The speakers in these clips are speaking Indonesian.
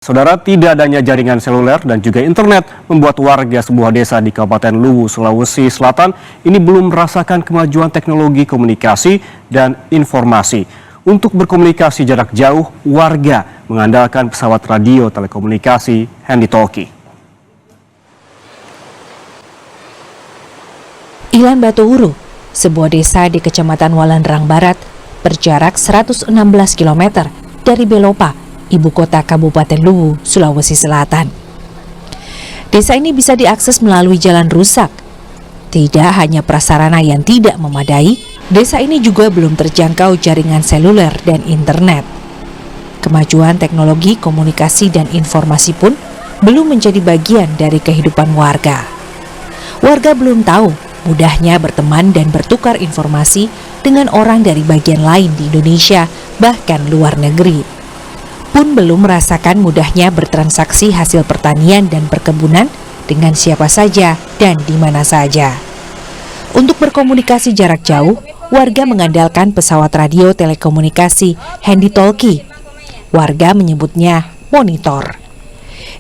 Saudara, tidak adanya jaringan seluler dan juga internet membuat warga sebuah desa di Kabupaten Luwu, Sulawesi Selatan ini belum merasakan kemajuan teknologi komunikasi dan informasi. Untuk berkomunikasi jarak jauh, warga mengandalkan pesawat radio telekomunikasi handy-talkie. Ilan Batu Uru, sebuah desa di Kecamatan Walandrang Barat, berjarak 116 km dari Belopa, ibu kota Kabupaten Luwu, Sulawesi Selatan. Desa ini bisa diakses melalui jalan rusak. Tidak hanya prasarana yang tidak memadai, desa ini juga belum terjangkau jaringan seluler dan internet. Kemajuan teknologi komunikasi dan informasi pun belum menjadi bagian dari kehidupan warga. Warga belum tahu mudahnya berteman dan bertukar informasi dengan orang dari bagian lain di Indonesia, bahkan luar negeri. Pun belum merasakan mudahnya bertransaksi hasil pertanian dan perkebunan dengan siapa saja dan di mana saja. Untuk berkomunikasi jarak jauh, warga mengandalkan pesawat radio telekomunikasi handy-talkie. Warga menyebutnya monitor.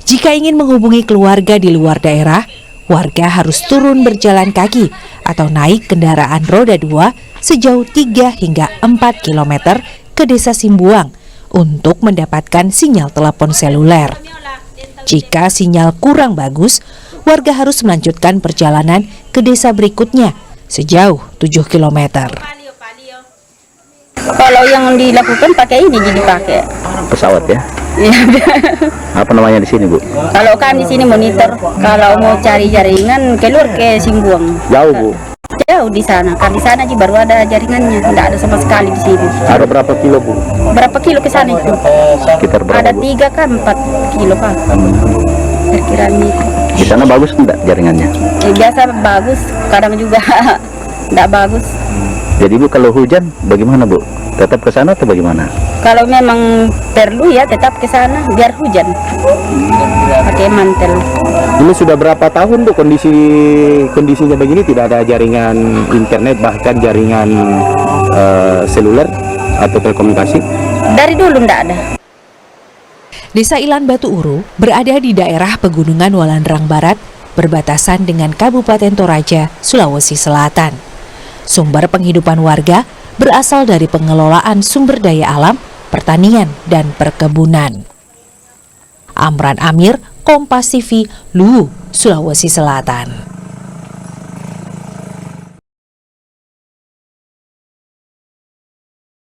Jika ingin menghubungi keluarga di luar daerah, warga harus turun berjalan kaki atau naik kendaraan roda 2 sejauh 3 hingga 4 km ke desa Simbuang untuk mendapatkan sinyal telepon seluler. Jika sinyal kurang bagus, warga harus melanjutkan perjalanan ke desa berikutnya sejauh 7 km. Kalau yang dilakukan pakai ini jadi pakai pesawat ya? Iya. Apa namanya di sini, Bu? Kalau kan di sini monitor, kalau mau cari jaringan keluar ke Simbuang. Jauh, Bu? Jauh di sana, kan di sana baru ada jaringannya, tidak ada sama sekali di sini. Ada berapa kilo, Bu? Berapa kilo ke sana itu? Sekitar berapa, Ada Bu? 3 kan 4 kilo Pak. Perkiraan itu. Di sana bagus enggak jaringannya? Biasa bagus, kadang juga tidak bagus. Jadi, Bu, kalau hujan bagaimana, Bu? Tetap ke sana atau bagaimana? Kalau memang perlu ya tetap ke sana biar hujan. Pakai mantel. Ini sudah berapa tahun tuh kondisinya begini, tidak ada jaringan internet, bahkan jaringan seluler atau telekomunikasi? Dari dulu tidak ada. Desa Ilan Batu Uru berada di daerah pegunungan Walandrang Barat, berbatasan dengan Kabupaten Toraja, Sulawesi Selatan. Sumber penghidupan warga berasal dari pengelolaan sumber daya alam, pertanian, dan perkebunan. Amran Amir, Kompas TV, Luwu, Sulawesi Selatan.